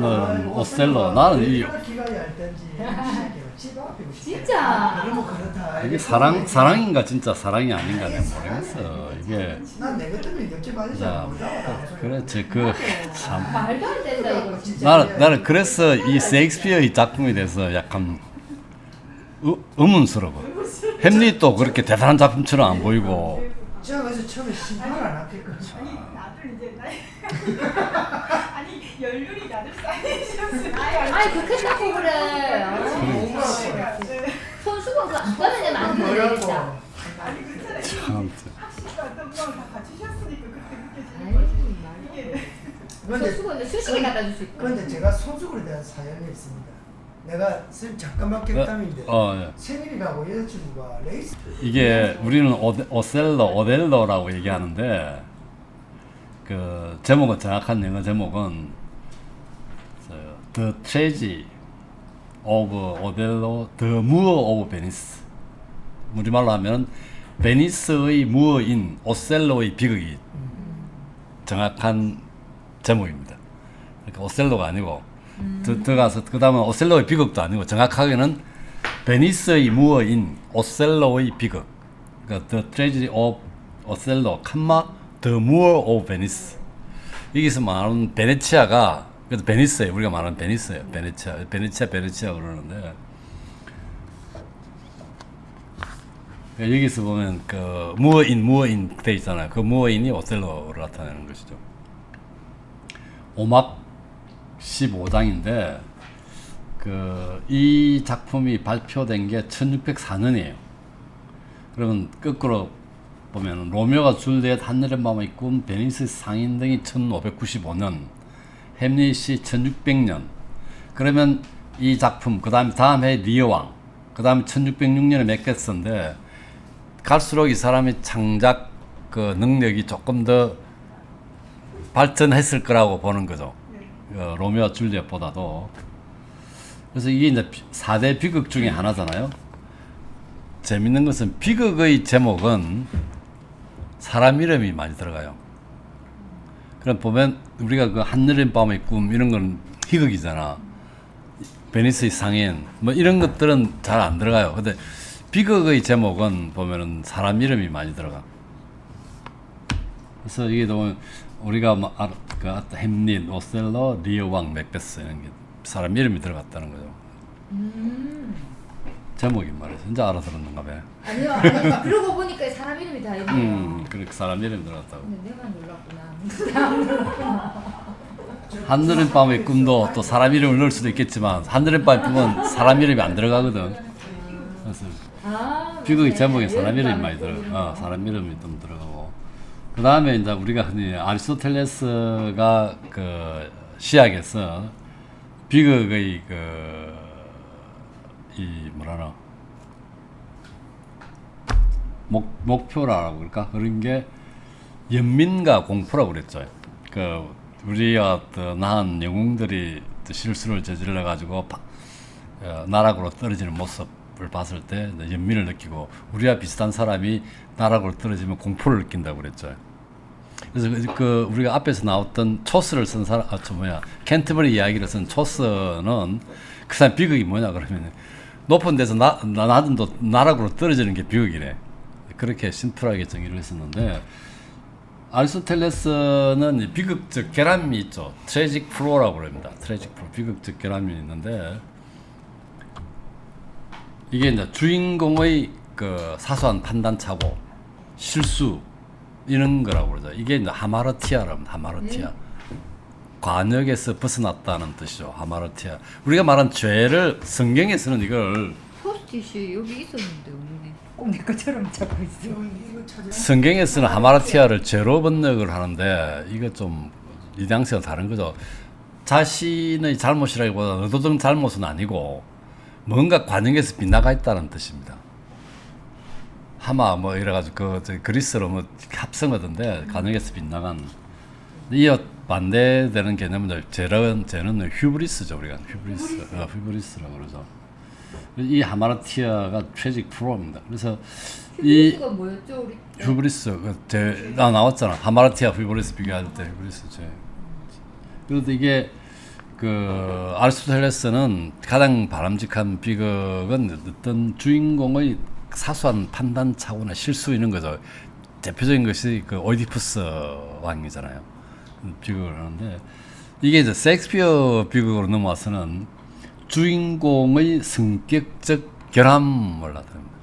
아니면 오셀로. 나는 이 진짜. 이게 사랑인가 진짜 사랑이 아닌가 내가 모르겠어. 이게 난내 같으면 옆집 아저씨랑 그렇지 참. 말도 안 된다 이거 진짜. 나는 그래서 이 셰익스피어의 작품에 대해서 약간 의문스러워. 햄릿도 그렇게 대단한 작품처럼 안 보이고. 제가 그래서 처음에 신발 안 할게거든요. 아니 나도 이제 아니 연륜이 나를 쌓이셨으니까. 아니 그렇게 자꾸 그래. 손수건 그안 꺼내면 만드는 되겠다. 아니 그렇잖아요. 참. 학식과 어떤 거다 갖추셨으니까 그렇게 느껴지는 아이 거지. 말도. 이게 그런데 손수건을 수시게 갖다 줄 수 있고. 그런데 제가 손수건에 대한 사연이 있습니다. 내가 선생님 잠깐만 객담인데 예. 생일이라고 여자친구가 레이스 이게 우리는 오델로라고 얘기하는데 그 제목은 정확한 영어 제목은 The Tragedy of Othello, The Moor of Venice. 우리말로 하면 베니스의 무어인 오셀로의 비극이 정확한 제목입니다. 그러니까 오셀로가 아니고 들어가서 그 다음은 오셀로의 비극도 아니고 정확하게는 베니스의 무어인 오셀로의 비극. 그러니까 The Tragedy of Othello, The Moor of Venice. 여기서 말하는 베네치아가 그래도 베니스예요. 우리가 말하는 베니스예요. 베네치아 그러는데 여기서 보면 그 무어인 돼 있잖아요. 그 무어인이 오셀로를 나타내는 것이죠. 오막 15장인데 이 작품이 발표된 게 1604년이에요. 그러면 거꾸로 보면 로미오가 줄리엣 한여름 밤의 꿈 베니스 상인 등이 1595년 햄릿이 1600년 그러면 이 작품 그 다음에 리어 왕 그 다음에 1606년에 맥베스인데 갈수록 이 사람의 창작 그 능력이 조금 더 발전했을 거라고 보는 거죠. 로미오와 줄리엣보다도. 그래서 이게 이제 4대 비극 중에 하나잖아요. 재밌는 것은 비극의 제목은 사람 이름이 많이 들어가요. 그럼 보면 우리가 그 한여름 밤의 꿈 이런 건 희극이잖아. 베니스의 상인 뭐 이런 것들은 잘 안 들어가요. 근데 비극의 제목은 보면은 사람 이름이 많이 들어가. 그래서 이게 보면 우리가 그 햄릿, 오셀로, 리어 왕, 맥베스 이런 게 사람 이름이 들어갔다는 거죠. 제목이 말이야. 진짜 알아들었는가 봐. 아니요. 그러고 보니까 사람 이름이 다 있네요. 그렇게 사람 이름 들어갔다고. 근데 내가 놀랐구나. 한여름 밤의 꿈도 또 사람 이름을 넣을 수도 있겠지만 한여름 밤의 꿈은 사람 이름이 안 들어가거든. 그래서 비극의 제목에 사람 이름이 많이 들어가. 사람 이름이 좀 들어가고. 그 다음에 이제 우리가 흔히 아리스토텔레스가 그 시약에서 비극의 이 뭐라나 목표라고 그럴까 그런 게 연민과 공포라고 그랬죠. 그 우리가 낳은 영웅들이 실수를 저질러 가지고 나락으로 떨어지는 모습을 봤을 때 연민을 느끼고 우리와 비슷한 사람이 나락으로 떨어지면 공포를 느낀다고 그랬죠. 그래서 그 우리가 앞에서 나왔던 초스를 쓴 사람 캔터버리 이야기를 쓴 초스는 그 사람 비극이 뭐냐 그러면 높은 데서 낮은 도 나락으로 떨어지는 게 비극이래. 그렇게 심플하게 정의를 했었는데 아리스토텔레스는 비극적 결함이 있죠. 트래직 플로라고 그럽니다. 트래직 플로 비극적 결함이 있는데 이게 이제 주인공의 그 사소한 판단착오, 실수 이런 거라고 그러죠. 이게 이제 하마르티아랍니다. 하마르티아. 관역에서 벗어났다는 뜻이죠. 하마르티아. 우리가 말한 죄를 성경에서는 이걸 포스트잇이 여기 있었는데 없네. 꼭 내 것처럼 잡고 있어. 성경에서는 하마르티아를 죄로 번역을 하는데 이거 좀 뉘앙스가 다른 거죠. 자신의 잘못이라기보다 의도적 잘못은 아니고 뭔가 관역에서 빗나가 있다는 뜻입니다. 하마 뭐 이래가지고 그 그리스로 뭐 합성하던데 관역에서 빗나간 이어 반대되는 개념은 죄는 휴브리스죠. 우리가 휴브리스라고 그러죠. 이 하마르티아가 트래직 프로입니다. 그래서 휴브리스가 뭐였죠 우리? 휴브리스 나왔잖아. 하마르티아 휴브리스 비교할 때 휴브리스 죄. 그런데 이게 그 아리스토텔레스는 가장 바람직한 비극은 어떤 주인공의 사소한 판단 착오나 실수 이런 거죠. 대표적인 것이 그 오이디푸스 왕이잖아요. 비극을 하는데 이게 이제 셰익스피어 비극으로 넘어와서는 주인공의 성격적 결함을 나타냅니다.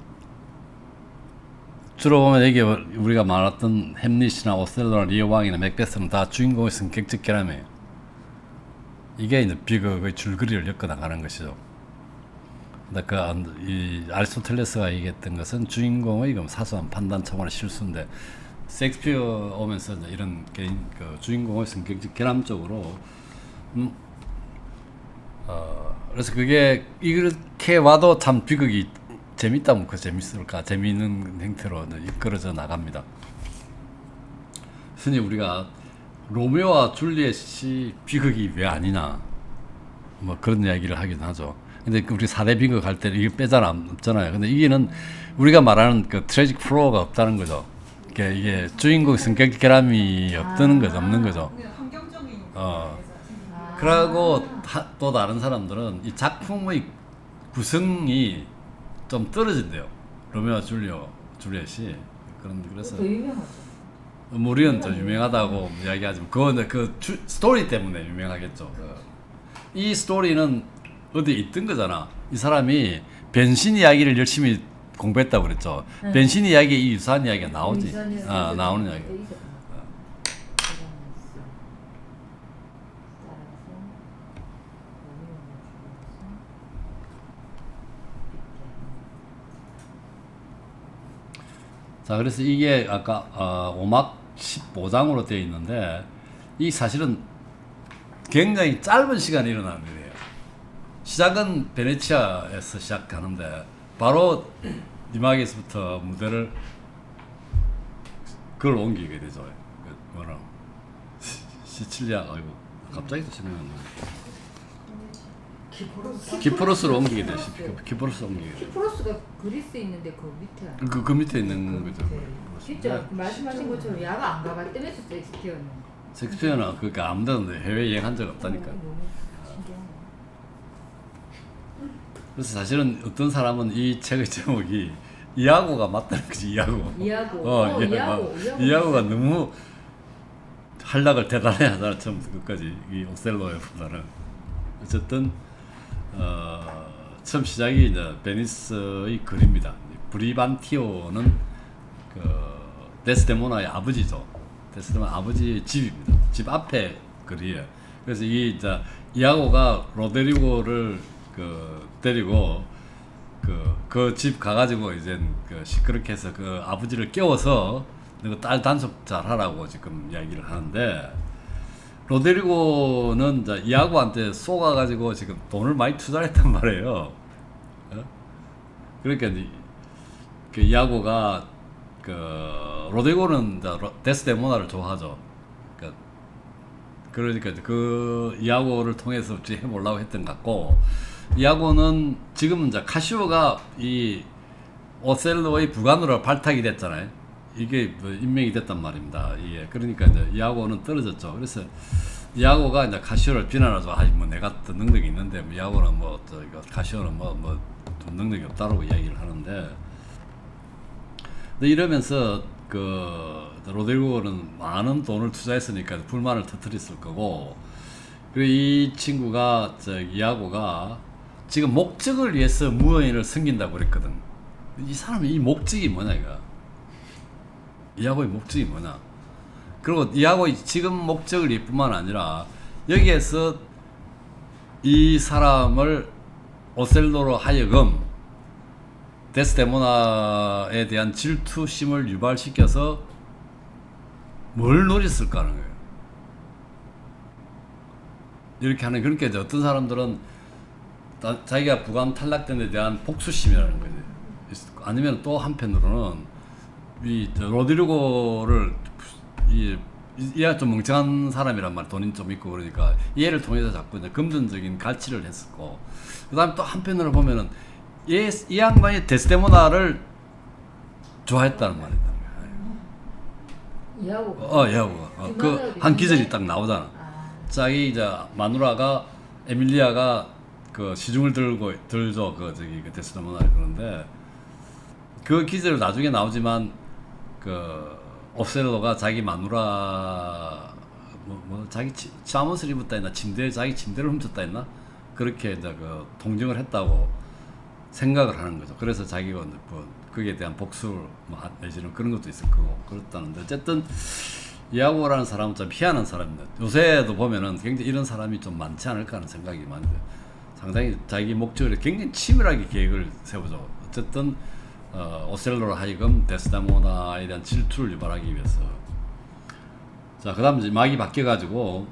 주로 보면 이게 우리가 말했던 햄릿이나 오셀로나 리어 왕이나 맥베스는 다 주인공의 성격적 결함이에요. 이게 이제 비극의 줄거리를 엮어 나가는 것이죠. 그러니까 이 아리스토텔레스가 얘기했던 것은 주인공의 사소한 판단 착오나 실수인데 셰익스피어 오면서 이제 이런 개인 그 주인공의 성격적 결함 쪽으로 그래서 그게 이렇게 와도 참 비극이 재밌다면 그 재밌을까 재미있는 형태로 이끌어져 나갑니다. 흔히 우리가 로미오와 줄리엣이 비극이 왜 아니냐 뭐 그런 이야기를 하긴 하죠. 근데 우리 4대 비극 할 때 이게 빼잖아 없잖아요. 근데 이게는 우리가 말하는 그 트래직 플로어가 없다는 거죠. 이게 주인공 성격 결함이 없는 거죠, 없는 거죠. 그냥 환경적인 그러고 또 다른 사람들은 이 작품의 구성이 좀 떨어진대요. 로미오와 줄리엣이 그래서 더 유명하죠. 우리는 더 유명하다고 이야기하지만 그거는 그 스토리 때문에 유명하겠죠. 이 스토리는 어디 있던 거잖아. 이 사람이 변신 이야기를 열심히 공부했다고 그랬죠. 변신 이야기에 이 유사한 이야기가 나오지. 나오는 이야기. 자, 그래서 이게 아까 5막 15장으로 되어 있는데 이 사실은 굉장히 짧은 시간에 일어나는 일이에요. 시작은 베네치아에서 시작하는데 바로 니마기에서부터 무대를 그걸 옮기게 되죠. 뭐라 시칠리아 아이고 갑자기 또 생각이 안 나네. 키프로스로 옮기게 되죠. 키프로스 옮기게 되죠. 키프로스가 그리스에 있는데 그 밑에 아니에요? 그 밑에 있는 거죠. 진짜 그 말씀하신 것처럼 야가 안 가봤다면서 셰익스피어는. 셰익스피어는 그러니까 아무데나 해외 여행한 적 없다니까. 너무 신기하네. 그래서 사실은 어떤 사람은 이 책의 제목이 이하고가 맞다는 거지. 이하고. 이하고가 너무 한락을 대단히 하잖아. 처음부터 끝까지 이 오셀로에 보다는. 어쨌든 처음 시작이 이제 베니스의 글입니다. 브리반티오는 그 데스데모나의 아버지죠. 데스데모나 아버지의 집입니다. 집 앞에 글이에요. 그래서 이게 이제 이하고가 로데리고를 데리고 그 집 가가지고 이제 시끄럽게 해서 그 아버지를 깨워서 너 딸 단속 잘 하라고 지금 이야기를 하는데 로데리고는 이제 이하고한테 쏘가가지고 지금 돈을 많이 투자했단 말이에요. 그러니까 이제 그 이하고가 로데리고는 이제 데스데모나를 좋아하죠. 그러니까 그 이하고를 통해서 해보려고 했던 것 같고 이하고는 지금은 이제 카시오가 이 오셀로의 부관으로 발탁이 됐잖아요. 이게 뭐 임명이 됐단 말입니다. 예. 그러니까 이제 이하고는 떨어졌죠. 그래서 이하고가 이제 카시오를 비난하죠. 뭐 내가 더 능력이 있는데 뭐 이하고는 카시오는 좀 능력이 없다라고 이야기를 하는데 근데 이러면서 로데리고는 많은 돈을 투자했으니까 불만을 터뜨렸을 거고 그리고 이 친구가 이하고가 지금 목적을 위해서 무어인을 섬긴다고 그랬거든. 이 사람이 이 목적이 뭐냐 이거. 이하고의 목적이 뭐냐. 그리고 이하고의 지금 목적을 이뿐만 아니라 여기에서 이 사람을 오셀로로 하여금 데스데모나에 대한 질투심을 유발시켜서 뭘 노렸을까 하는 거예요. 이렇게 하는 그러니까 이제 어떤 사람들은 자기가 부관 탈락된 데 대한 복수심이라는 거지. 아니면 또 한편으로는 이 로드리고를 얘가 좀 멍청한 사람이란 말, 돈이 좀 있고 그러니까 얘를 통해서 자꾸 이제 금전적인 갈취를 했었고 그다음 또 한편으로 보면은 이 양반이 데스데모나를 좋아했다는 말이다. 이하고가. 이하고가 그 한 기절이 딱 나오잖아. 자기 이제 마누라가 에밀리아가 그 시중을 들죠. 그 저기 그 데스데모나를. 그런데 그 기제로 나중에 나오지만 그 오셀로가 자기 마누라 자기 잠옷을 입었다 했나, 자기 침대를 훔쳤다 했나, 그렇게 이제 그 동정을 했다고 생각을 하는 거죠. 그래서 자기가 뭐 거기에 대한 복수를 내지는 그런 것도 있을 거고 그렇다는데, 어쨌든 이아고라는 사람은 좀 희한한 사람입니다. 요새도 보면은 굉장히 이런 사람이 좀 많지 않을까 하는 생각이 많은데, 상당히 자기 목적을 굉장히 치밀하게 계획을 세우죠. 어쨌든 오셀로로 하여금 데스데모나에 대한 질투를 유발하기 위해서. 자, 그 다음 이제 막이 바뀌어가지고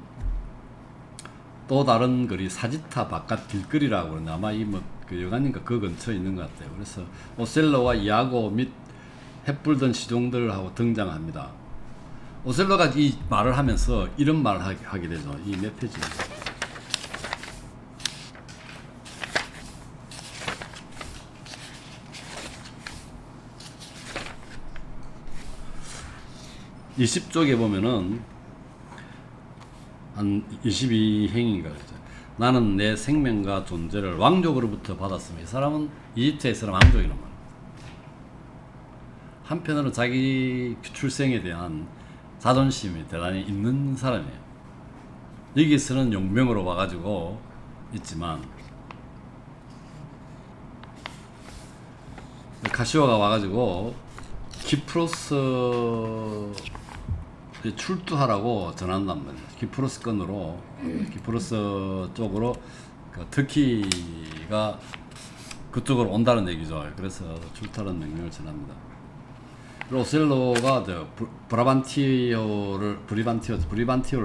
또 다른 거리, 사지타 바깥 길거리라고 그러는데, 아마 이 뭐 그 여관인가 그 근처에 있는 것 같아요. 그래서 오셀로와 이아고 및 햇불던 시종들하고 등장합니다. 오셀로가 이 말을 하면서 이런 말을 하게 되죠. 이 몇 페이지? (20쪽에) 보면은 한 22행인가 그죠. 나는 내 생명과 존재를 왕족으로부터 받았으며, 이 사람은 이집트에서는 왕족이란 말이에요. 한편으로는 자기 출생에 대한 자존심이 대단히 있는 사람이에요. 여기서는 용병으로 와가지고 있지만, 가시오가 와가지고 키프로스 출두하라고 전한단 말이에요. 키프로스권으로, 키프로스 쪽으로 그 터키가 그쪽으로 온다는 얘기죠. 그래서 출두하는 명령을 전합니다. 그리고 오셀로가 브리반티오를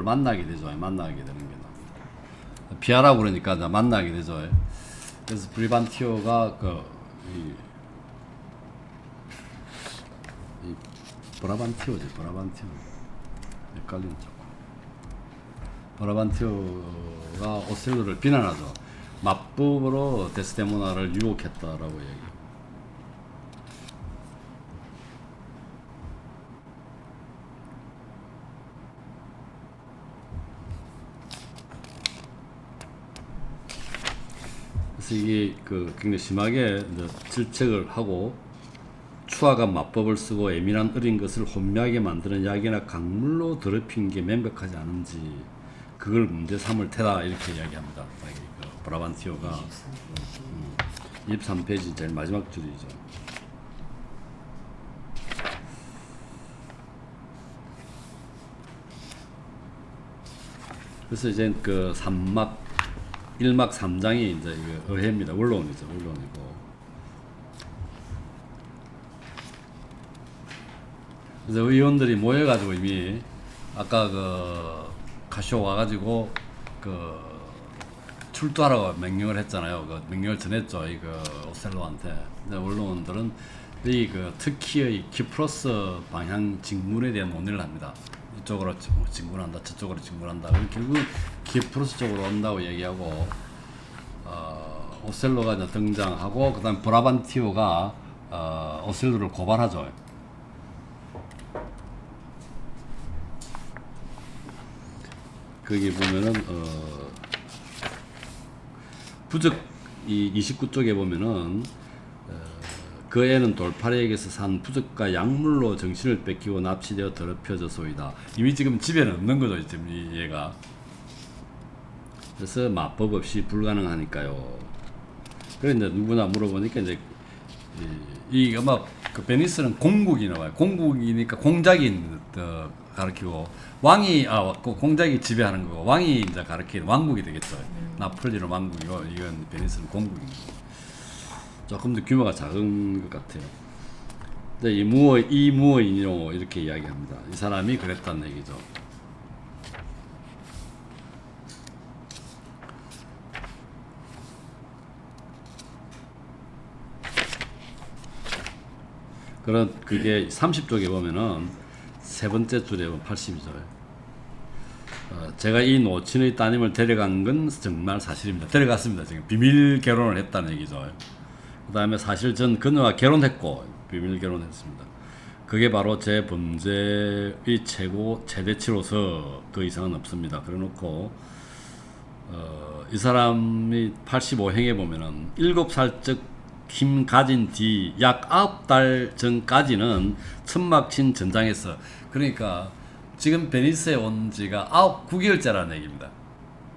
만나게 되죠. 만나게 되는 게 나옵니다. 피하라고 그러니까 만나게 되죠. 그래서 브리반티오가 브라반티오지, 헷갈리는 쪽. 브라반티오가 오셀로를 비난하죠. 맞법으로 데스데모나를 유혹했다라고 얘기해요. 그래서 이게 굉장히 심하게 질책을 하고, 추하가 맞법을 쓰고 예민한 어린 것을 혼미하게 만드는 약이나 강물로 더럽힌 게 명백하지 않은지 그걸 문제 삼을 테다, 이렇게 이야기합니다. 브라반티오가 23페이지 제일 마지막 줄이죠. 그래서 이제 1막 3장이 이제 의회입니다. 원론이죠. 원론이고. 그래서 의원들이 모여가지고 이미 아까 가시오 와가지고 출두하라고 명령을 했잖아요. 명령을 전했죠. 오셀로한테. 근데 원로원들은 이 터키의 키프로스 방향 직문에 대한 논의를 합니다. 이쪽으로 직문한다, 저쪽으로 직문한다. 결국 키프로스 쪽으로 온다고 얘기하고, 오셀로가 이제 등장하고, 그다음 브라반티오가 오셀로를 고발하죠. 거기 보면은 부적 이 29쪽에 보면은 그 애는 돌팔이에게서 산 부적과 약물로 정신을 뺏기고 납치되어 더럽혀져서이다. 이미 지금 집에는 없는 거죠, 지금 이 얘가. 그래서 마법 없이 불가능하니까요. 그래 이제 누구나 물어보니까 이제 이 아마 베니스는 공국이 나와요. 공국이니까 공작이 가르치고, 왕이 공작이 지배하는 거고, 왕이 이제 가르치는 왕국이 되겠죠. 나폴리는 왕국이고, 이건 베니스는 공국입니다. 조금 더 규모가 작은 것 같아요. 근데 이 무어인이요 이렇게 이야기합니다. 이 사람이 그랬다는 얘기죠. 그게 30쪽에 보면은 세 번째 줄에 보면 80이죠. 제가 이 노친의 따님을 데려간 건 정말 사실입니다. 데려갔습니다. 지금 비밀 결혼을 했다는 얘기죠. 그 다음에 사실 전 그녀와 결혼했고 비밀 결혼했습니다. 그게 바로 제 범죄의 최대치로서 그 이상은 없습니다. 그래놓고 이 사람이 85행에 보면은 7살적 힘 가진 뒤 약 9달 전까지는 천막 친 전장에서, 그러니까 지금 베니스에 온 지가 9개월째라는 얘기입니다.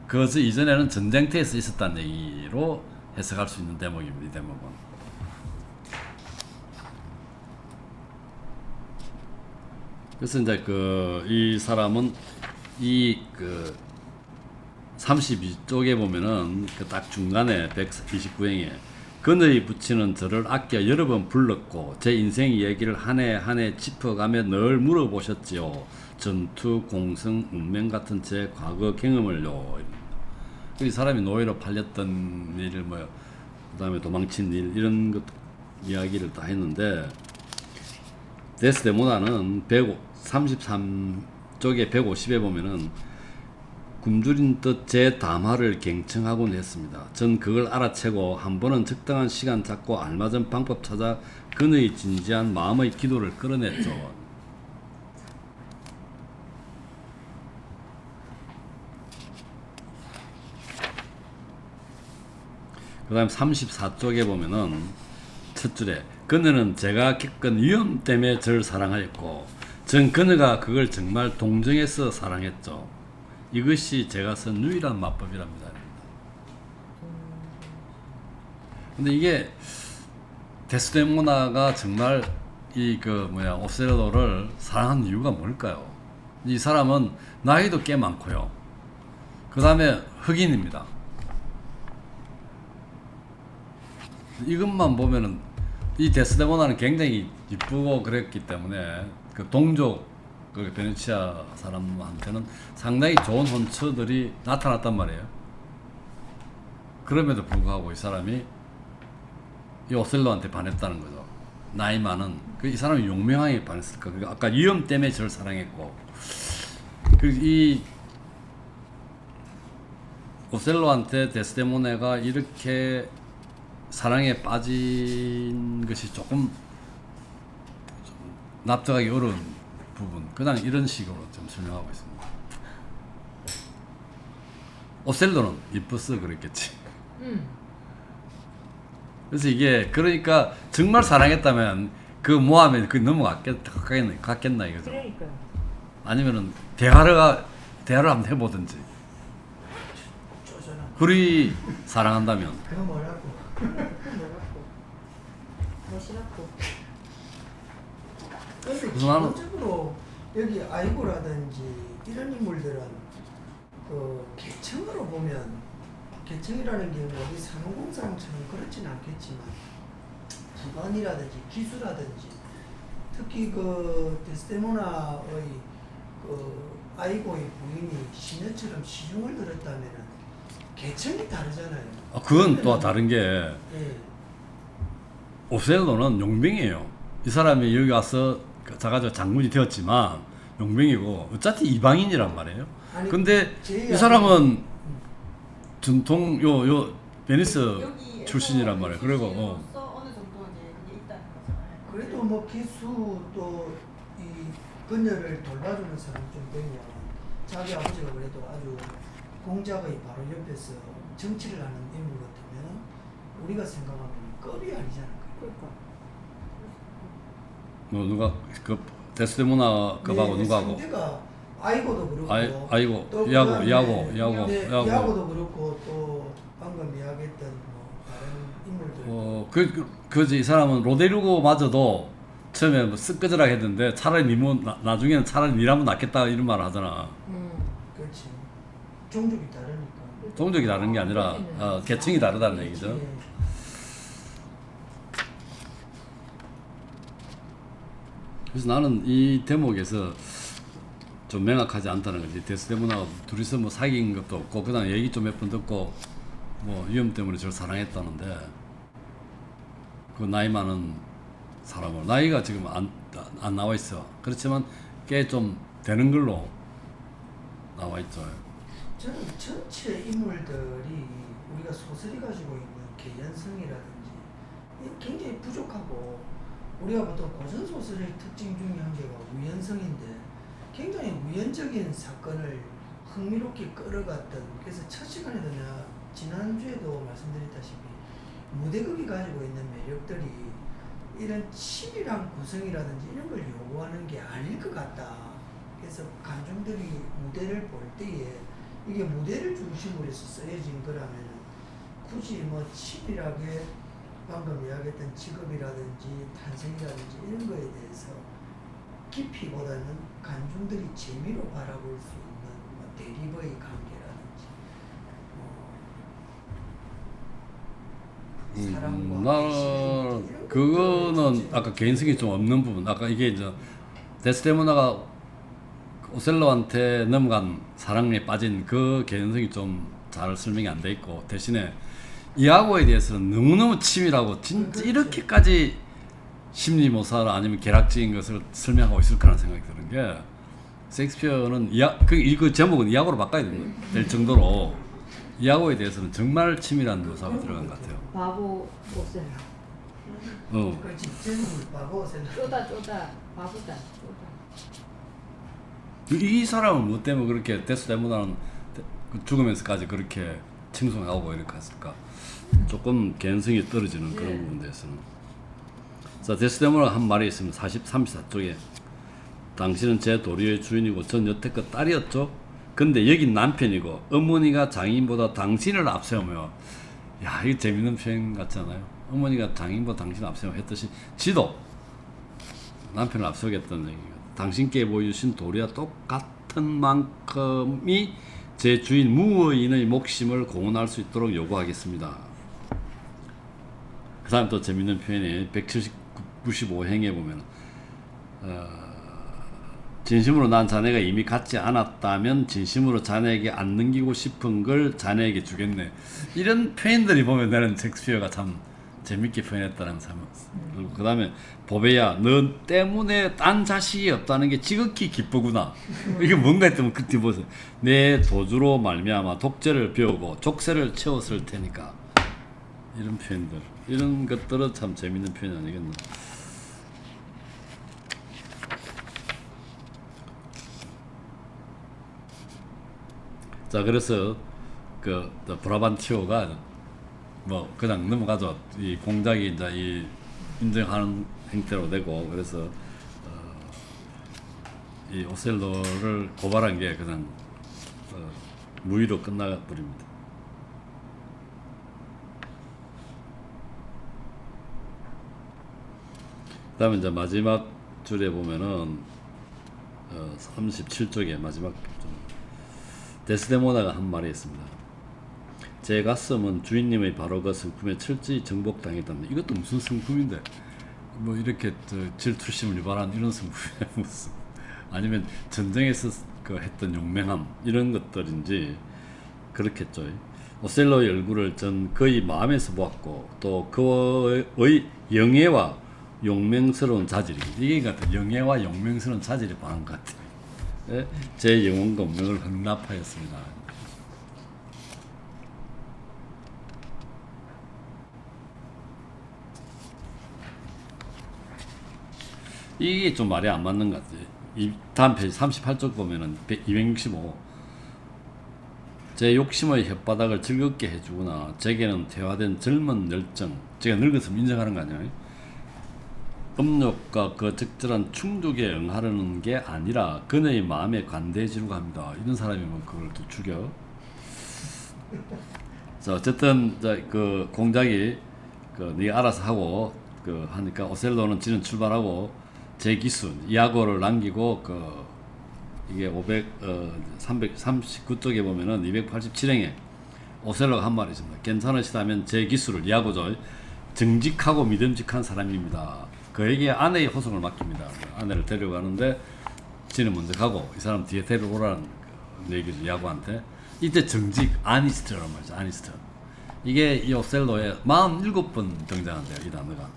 그것을 이전에는 전쟁터에서 있었다는 얘기로 해석할 수 있는 대목입니다. 이 대목은. 그래서 이제 이 사람은 32쪽에 보면은 딱 중간에 129행에 그늘이 붙이는 저를 아껴 여러 번 불렀고 제 인생 이야기를 한 해 한 해 짚어가며 늘 물어보셨지요. 전투, 공성, 운명 같은 제 과거 경험을요. 이 사람이 노예로 팔렸던 일, 그다음에 도망친 일, 이런 것 이야기를 다 했는데, 데스데모나는 133쪽에 150에 보면은 굶주린 듯 제 담화를 경청하곤 했습니다. 전 그걸 알아채고 한 번은 적당한 시간 잡고 알맞은 방법 찾아 그의 진지한 마음의 기도를 끌어냈죠. 그 다음 34쪽에 보면은 첫 줄에 그녀는 제가 겪은 위험 때문에 저를 사랑하였고 전 그녀가 그걸 정말 동정해서 사랑했죠. 이것이 제가 쓴 유일한 마법이랍니다. 근데 이게 데스데모나가 정말 오셀로를 사랑하는 이유가 뭘까요? 이 사람은 나이도 꽤 많고요. 그 다음에 흑인입니다. 이것만 보면은 이 데스데모나는 굉장히 이쁘고 그랬기 때문에 그 동족 그 베네치아 사람한테는 상당히 좋은 혼처들이 나타났단 말이에요. 그럼에도 불구하고 이 사람이 이 오셀로한테 반했다는 거죠. 나이 많은 이 사람이 용맹하게 반했을까? 그러니까 아까 위험 때문에 저를 사랑했고, 이 오셀로한테 데스데모네가 이렇게 사랑에 빠진 것이 조금 납득하기 어려운 부분, 그냥 이런 식으로 좀 설명하고 있습니다. 오셀로는 이뻐서 그랬겠지. 그래서 이게 그러니까 정말 사랑했다면 그 모함에 갔겠나 이거죠. 그러니까요. 아니면은 대화를 한번 해보든지. 쪼잔한. 그리 사랑한다면. 그거 뭐라고? 멋있고. 근데 무슨 말은- 기본적으로 여기 아이고라든지 이런 인물들은 그 계층으로 보면, 계층이라는 게 우리 산업공사처럼 그렇진 않겠지만 기반이라든지 기수라든지, 특히 그 데스데모나의 그 아이고의 부인이 시녀처럼 시중을 들었다면은 계층이 다르잖아요. 그건 또 다른 게 예. 오셀로는 용병이에요. 이 사람이 여기 와서 자가지고 장군이 되었지만 용병이고 어차피 이방인이란 말이에요. 아니, 근데 제 이 사람은 전통 요 베니스 여기에서 출신이란 말이에요. 그리고 출신으로서 어느 정도 이제 그게 있다는 거잖아요. 그래도 뭐 기수 또 이 그녀를 돌봐주는 사람 좀 되면, 자기 아버지가 그래도 아주 공작의 바로 옆에서 정치를 하는 인물 같으면 우리가 생각하면 급이 아니잖아. 그러니까. 누가 그 데스데모나 급하고 네, 누가하고 상대가 아이고도 그렇고, 아이고 또 야고 그다음에 야고 네, 야고도 그렇고, 또 방금 이야기했던 뭐 다른 인물들. 그지. 이 사람은 로데리고마저도 처음에 뭐 쓱끄저락 했는데 차라리 니모 나중에는 차라리 니라면 낫겠다 이런 말을 하잖아. 그렇지. 종족이 다르니까. 종족이 다른 게 아니라 계층이 다르다는 얘기죠. 예. 그래서 나는 이 대목에서 좀 명확하지 않다는 거지. 데스데모나가 둘이서 뭐 사귄 것도 없고 그다음 얘기 좀 몇 번 듣고 뭐 위험 때문에 저를 사랑했다는데, 그 나이 많은 사람을, 나이가 지금 안 나와 있어. 그렇지만 꽤 좀 되는 걸로 나와 있죠. 저는 전체 인물들이 우리가 소설이 가지고 있는 개연성이라든지 굉장히 부족하고, 우리가 보통 고전 소설의 특징 중에 한 개가 우연성인데 굉장히 우연적인 사건을 흥미롭게 끌어갔던, 그래서 첫 시간에도 내가 지난주에도 말씀드렸다시피 무대극이 가지고 있는 매력들이 이런 치밀한 구성이라든지 이런 걸 요구하는 게 아닐 것 같다. 그래서 관중들이 무대를 볼 때에 이게 무대를 중심으로 해서 쓰여진 거라면 굳이 뭐 치밀하게 방금 이야기했던 직업이라든지 탄생이라든지 이런 거에 대해서 깊이보다는 관중들이 재미로 바라볼 수 있는 뭐 대립의 관계라든지 사랑과 나는 이런 그거는 것들을 아까 개인성이 좀 없는 부분. 아까 이게 이제 데스데모나가 오셀로한테 넘어간 사랑에 빠진 그 개인성이 좀 잘 설명이 안 돼 있고, 대신에 이하고에 대해서는 너무너무 치밀하고 진짜 이렇게까지 심리 모사를 아니면 계략적인 것을 설명하고 있을까라는 생각이 드는 게, 셰익스피어는 그 제목은 이하고로 바꿔야 될 정도로 이하고에 대해서는 정말 치밀한 묘사가 들어간 것 같아요. 바보 오셀로. 그 직전을 바보세요. 쪼다 바보다 쪼다. 이 사람은 뭐 때문에 그렇게 데스데모나는 죽으면서까지 그렇게 칭송하고 이렇게 했을까? 조금 개연성이 떨어지는 그런 부분에 대해서는. 자, 데스데모나가 한 말이 있습니다. 34쪽에 당신은 제 도리의 주인이고 전 여태껏 딸이었죠. 근데 여긴 남편이고 어머니가 장인보다 당신을 앞세우며, 야, 이거 재밌는 표현 같잖아요. 어머니가 장인보다 당신을 앞세우며 했듯이 지도 남편을 앞서겠다는 얘기가, 당신께 보여주신 도리와 똑같은 만큼이 제 주인 무어인의 목심을 공헌할 수 있도록 요구하겠습니다. 그 다음 또 재밌는 표현이 195행에 보면 진심으로 난 자네가 이미 갖지 않았다면 진심으로 자네에게 안 넘기고 싶은 걸 자네에게 주겠네. 이런 표현들이 보면 나는 셰익스피어가 참 재밌게 표현했다는 생각. 그리고 그 다음에 보배야, 너 때문에 딴 자식이 없다는 게 지극히 기쁘구나. 이게 뭔가 했더니 그 뒤 보세요. 내 도주로 말미암아 독재를 배우고 족쇄를 채웠을 테니까. 이런 표현들, 이런 것들은 참 재밌는 표현 아니겠나. 자, 그래서 그 브라반티오가 뭐 그냥 넘어가죠. 이 공작이 이제 이 인정하는 형태로 되고, 그래서 이 오셀로를 고발한 게 그냥 무위로 끝나 버립니다. 그다음에 이제 마지막 줄에 보면은 37쪽에 마지막 좀 데스데모나가 한 말이 있습니다. 제 가슴은 주인님의 바로 그 성품에 철저히 정복당했답니다. 이것도 무슨 성품인데, 뭐 이렇게 질투심을 유발한 이런 성품이야 무슨, 아니면 전쟁에서 그 했던 용맹함 이런 것들인지 그렇겠죠. 오셀로의 얼굴을 전 그의 마음에서 보았고 또 그의 영예와 용맹스러운 자질이, 이게 같아. 영예와 용맹스러운 자질이 반한 것 같아요. 네? 제 영혼과 운명을 헌납하였습니다. 이게 좀 말이 안 맞는 것 같아요. 이 다음 페이지 38쪽 보면은 265. 제 욕심의 혓바닥을 즐겁게 해주구나. 제게는 퇴화된 젊은 열정. 제가 늙었으면 인정하는 거 아니에요? 음욕과 그 적절한 충족에 응하려는 게 아니라 그녀의 마음에 관대해지려고 합니다. 이런 사람이면 그걸 또 죽여. 자, 어쨌든 그 공작이 그 네가 알아서 하고 그 하니까 오셀로는 지는 출발하고 제 기수 이하고를 남기고 그 이게 339쪽에 보면은 287행에 오셀로가 한 말이 있습니다. 괜찮으시다면 제 기수를 이하고죠. 정직하고 믿음직한 사람입니다. 그에게 아내의 호송을 맡깁니다. 아내를 데려가는데 지는 먼저 가고 이 사람 뒤에 데려오라는 얘기죠. 이하고한테. 이때 정직, 아니스트라는 말이죠. 아니스트. 이게 이 오셀로에 47번 등장한대요. 이 단어가.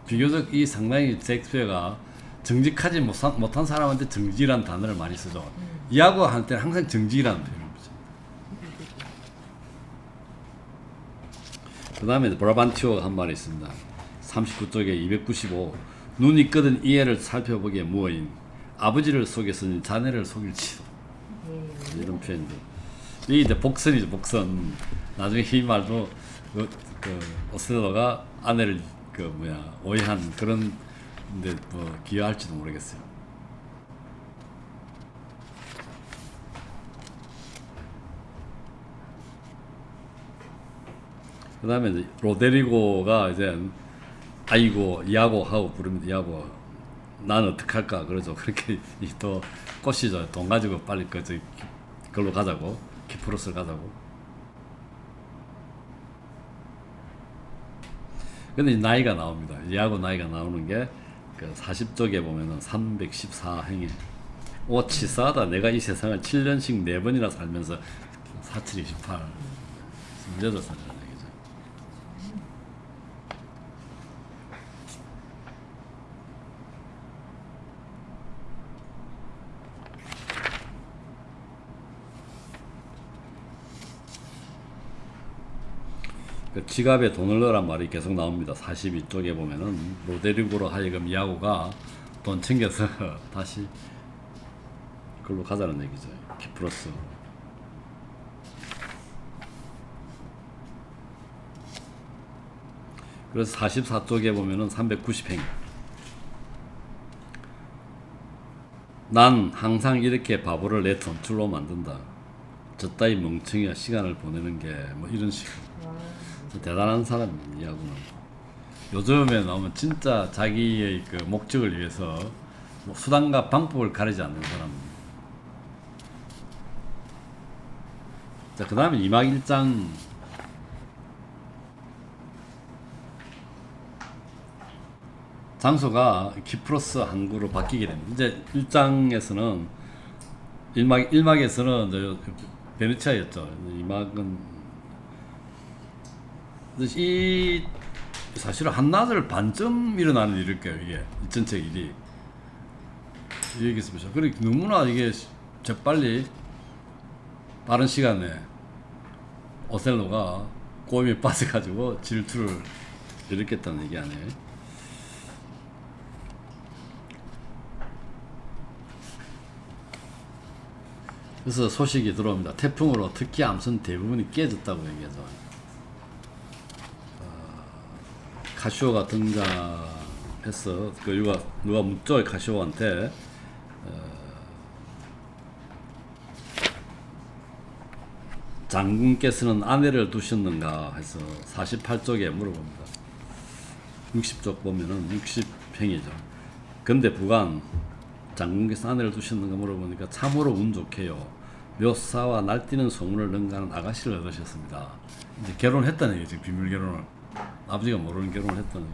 비교적 이 상당히 셰익스피어가 정직하지 못한 사람한테 정직이라는 단어를 많이 쓰죠. 이하고한테는 항상 정직이라는 표현을 쓰죠. 그 다음에 브라반티오가 한 말이 있습니다. 39쪽에 295. 눈이 끄든 이 애를 살펴보기에 무어인 아버지를 속였으니 자네를 속일지도. 예. 이런 표현들. 이게 이제 복선이죠, 복선. 나중에 이 말도 그 오셀로가 아내를 오해한 그런 데 뭐 기여할지도 모르겠어요. 그 다음에 이제 로데리고가 이제 아이고 이하고 하고 부릅니다. 이하고 난 어떡할까 그러죠. 그렇게 또 꼬시죠. 돈 가지고 빨리 그걸로 가자고, 키프로스를 가자고. 근데 이 나이가 나옵니다. 이하고 나이가 나오는 게 그 40쪽에 보면은 314행에 오치 싸다. 내가 이 세상을 7년씩 4번이나 살면서 47, 28 28살이라는 얘기죠. 그 지갑에 돈을 넣으란 말이 계속 나옵니다. 42쪽에 보면은 로데리고로 하여금 이하고가 돈 챙겨서 다시 그걸로 가자는 얘기죠. 키프로스. 그래서 44쪽에 보면은 390행. 난 항상 이렇게 바보를 내 돈줄로 만든다. 저 따위 멍청이와 시간을 보내는 게 뭐 이런 식으로. 대단한 사람이야구는. 요즘에 나오면 진짜 자기의 그 목적을 위해서 뭐 수단과 방법을 가리지 않는 사람. 자, 그 다음에 2막 1장. 장소가 키프로스 항구로 바뀌게 됩니다. 이제 1장에서는 1막에서는 베네치아였죠. 2막은 이 사실은 한낮을 반쯤 일어나는 일일 거예요. 이게 전체 일이 얘기했습니다. 그래 너무나 이게 재빨리 빠른 시간에 오셀로가 꼬임에 빠져가지고 질투를 일으켰다는 얘기 아니에요. 그래서 소식이 들어옵니다. 태풍으로 특히 암선 대부분이 깨졌다고 얘기하죠. 카시오가 등장했어. 누가 묻죠 카시오한테. 장군께서는 아내를 두셨는가 해서 48쪽에 물어봅니다. 60쪽 보면은 60행이죠. 근데 부관 장군께서 아내를 두셨는가 물어보니까 참으로 운 좋게요. 묘사와 날뛰는 소문을 능가하는 아가씨를 얻으셨습니다. 이제 결혼했다는 얘기죠. 비밀 결혼을. 아버지가 모르는 결혼을 했다는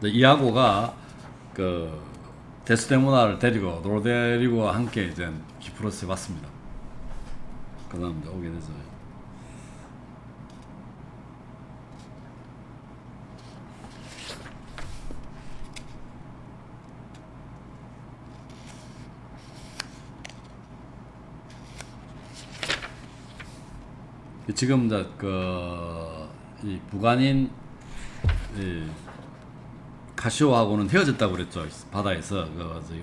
얘기죠. 이하고가 그 데스데모나를 데리고 로데리고와 함께 이제 키프로스에 왔습니다. 그 다음 이제 오게 되죠. 지금 이제 이 부관인 이 카시오하고는 헤어졌다고 그랬죠. 바다에서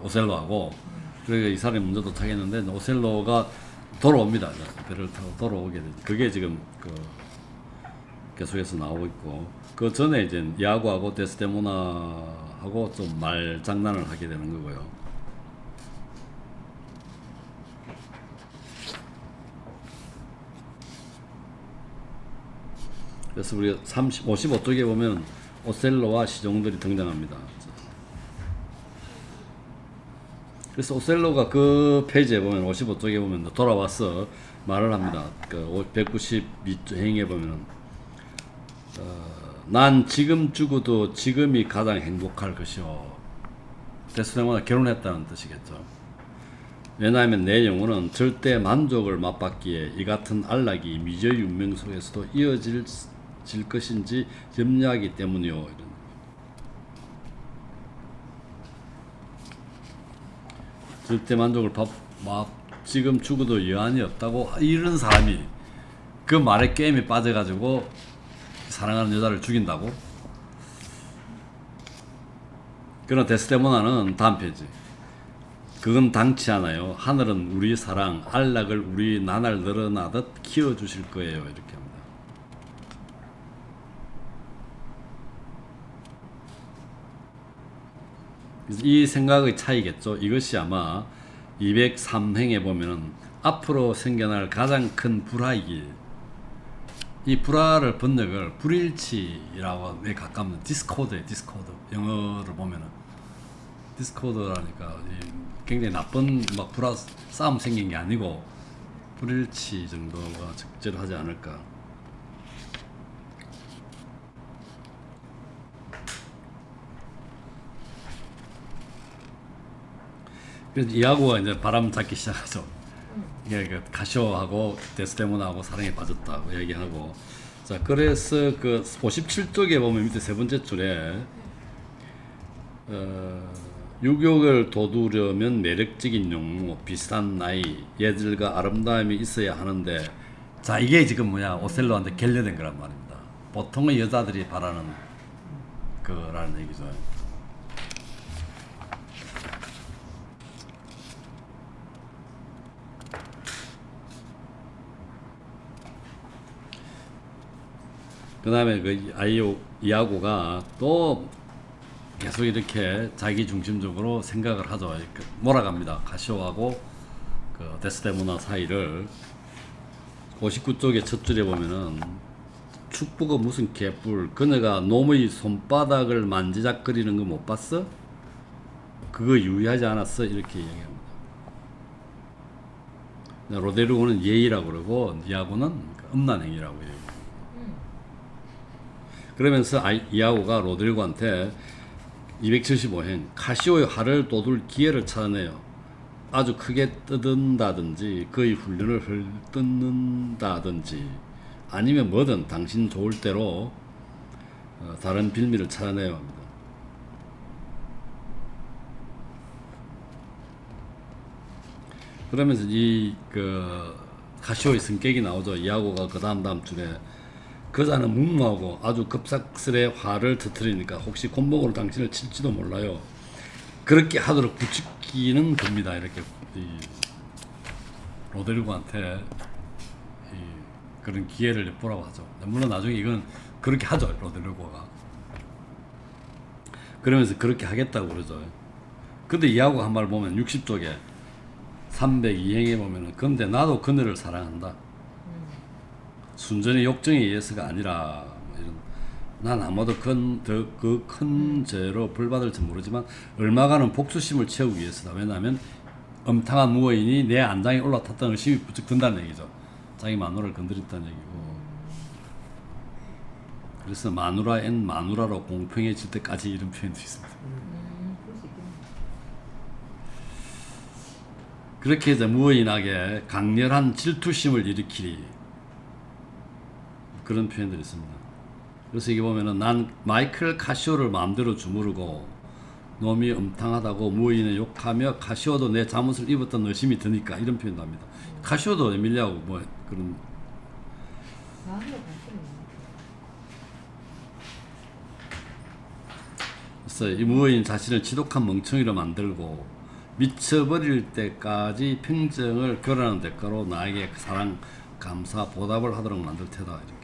오셀로하고. 그러니까 이 사람이 먼저 도착했는데 오셀로가 돌아옵니다. 배를 타고 돌아오게 되죠. 그게 지금 계속해서 나오고 있고, 그 전에 이제 야구하고 데스데모나하고 좀 말 장난을 하게 되는 거고요. 그래서 우리가 55쪽에 보면 오셀로와 시종들이 등장합니다. 그래서 오셀로가 그 페이지에 보면 55쪽에 보면 돌아와서 말을 합니다. 그 192행에 보면은 난 지금 죽어도 지금이 가장 행복할 것이오. 데스데모나 결혼했다는 뜻이겠죠. 왜냐하면 내 영혼은 절대 만족을 맛봤기에 이 같은 안락이 미저의 운명 속에서도 이어질 것인지 염려하기 때문이요. 절대 만족을 지금 죽어도 여한이 없다고 이런 사람이 그 말에 게임에 빠져가지고 사랑하는 여자를 죽인다고? 그러나 데스데모나는 다음 페이지. 그건 당치 않아요. 하늘은 우리 사랑, 안락을 우리 나날 늘어나듯 키워주실 거예요. 이렇게 합니다. 그래서 이 생각의 차이겠죠. 이것이 아마 203행에 보면은 앞으로 생겨날 가장 큰 불화이기. 이 불화를 번역을 불일치라고 가깝는 디스코드예요. 디스코드. 영어를 보면은 디스코드라니까 굉장히 나쁜 막 불화 싸움 생긴 게 아니고 불일치 정도가 적절하지 않을까. 그래서 이하고가 이제 바람 잡기 시작하죠. 이게 그 가시오하고 데스데모나하고 사랑에 빠졌다고 얘기하고. 자, 그래서 그 57쪽에 보면 밑에 세 번째 줄에 유욕을 돋우려면 매력적인 용모, 비슷한 나이, 얘들과 아름다움이 있어야 하는데, 자, 이게 지금 뭐야, 오셀로한테 결례된 거란 말입니다. 보통의 여자들이 바라는 거라는 얘기죠. 그 다음에 그 이하고가 또 계속 이렇게 자기 중심적으로 생각을 하죠. 몰아갑니다. 가시오하고 그 데스데모나 사이를. 59쪽의 첫 줄에 보면은 축부가 무슨 개뿔, 그녀가 놈의 손바닥을 만지작거리는 거 못 봤어? 그거 유의하지 않았어? 이렇게 얘기합니다. 로데르고는 예의라고 그러고 이하고는 음란 행위라고 얘기해요. 그러면서 이하고가 로데르고한테 275행 카시오의 활을 돋울 기회를 찾아내요. 아주 크게 떠든다든지 그의 훈련을 헐뜯는다든지 아니면 뭐든 당신 좋을 대로 다른 빌미를 찾아내야 합니다. 그러면서 이 그 카시오의 성격이 나오죠. 이하고가 그 다음 줄에 그자는 묵무하고 아주 급삭스레 화를 터뜨리니까 혹시 곤봉으로 당신을 칠지도 몰라요. 그렇게 하도록 부추기는 겁니다. 이렇게 이 로데르고한테 그런 기회를 보라고 하죠. 물론 나중에 이건 그렇게 하죠. 로데르고가. 그러면서 그렇게 하겠다고 그러죠. 근데 이하고 한 말 보면 60쪽에 302행에 보면은 근데 나도 그녀를 사랑한다. 순전히 욕정에 의해서가 아니라 뭐 이런, 난 아마도 그 큰 죄로 벌받을지 모르지만 얼마간은 복수심을 채우기 위해서다. 왜냐하면 엄탕한 무어인이 내 안장에 올라탔다는 의심이 부쩍 든다는 얘기죠. 자기 마누라를 건드렸다는 얘기고. 그래서 마누라 앤 마누라로 공평해질 때까지 이런 표현도 있습니다. 그럴 수 있겠네. 그렇게 이제 무어인에게 강렬한 질투심을 일으키리. 그런 표현들이 있습니다. 그래서 이게 보면은 난 마이클 카시오를 마음대로 주무르고 놈이 음탕하다고 무어인을 욕하며 카시오도 내 잠옷을 입었던 의심이 드니까 이런 표현도 합니다. 카시오도 에밀리하고 뭐 그런. 그래서 이 무어인 자신을 지독한 멍청이로 만들고 미쳐버릴 때까지 평정을 결하는 대가로 나에게 사랑, 감사, 보답을 하도록 만들 테다. 이렇게.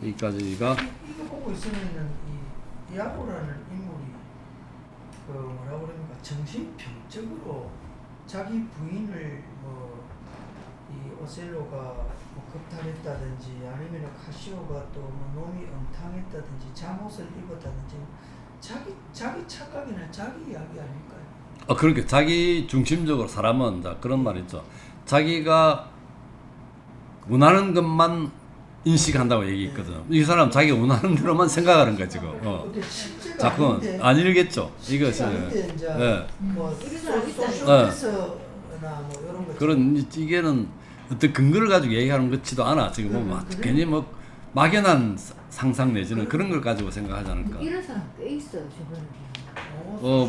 여기까지가 이거 보고 있으면은 이 이하고라는 인물이 그 뭐라 그럽니까 정신병적으로 자기 부인을 뭐 이 오셀로가 뭐 겁탈했다든지 아니면 카시오가 또 뭐 놈이 음탕했다든지 잠옷을 입었다든지 자기 착각이나 자기 이야기 아닐까요? 그러니까 자기 중심적으로 사람은 자 그런 말 있죠. 자기가 원하는 것만 인식한다고 얘기했거든. 이 사람 자기가 원하는 대로만 생각하는 거야 지금. 근데 실제가 자꾸 아닌데, 아니겠죠. 이것은 실제가 아닌데 이제 예. 뭐 이래서 소셜패스나 뭐 이런 거 그런 이게는 어떤 근거를 가지고 얘기하는 것 같지도 않아. 지금 보면 괜히 뭐 막연한 상상 내지는 그런 걸 가지고 생각하지 않을까. 이런 사람 꽤 있어 주변에.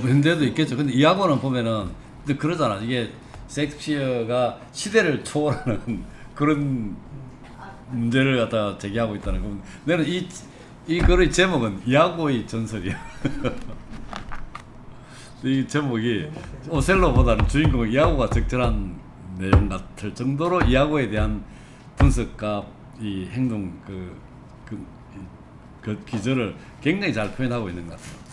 현대도 있겠죠. 근데 이하고는 보면은 근데 그러잖아. 이게 섹스피어가 시대를 초월하는 그런 문제를 갖다 제기하고 있다는 건. 내는 이 이 글의 제목은 이아고의 전설이야. 이 제목이 오셀로보다는 주인공 이아고가 적절한 내용 같을 정도로 이아고에 대한 분석과 이 행동 그 기절을 굉장히 잘 표현하고 있는 것 같아요.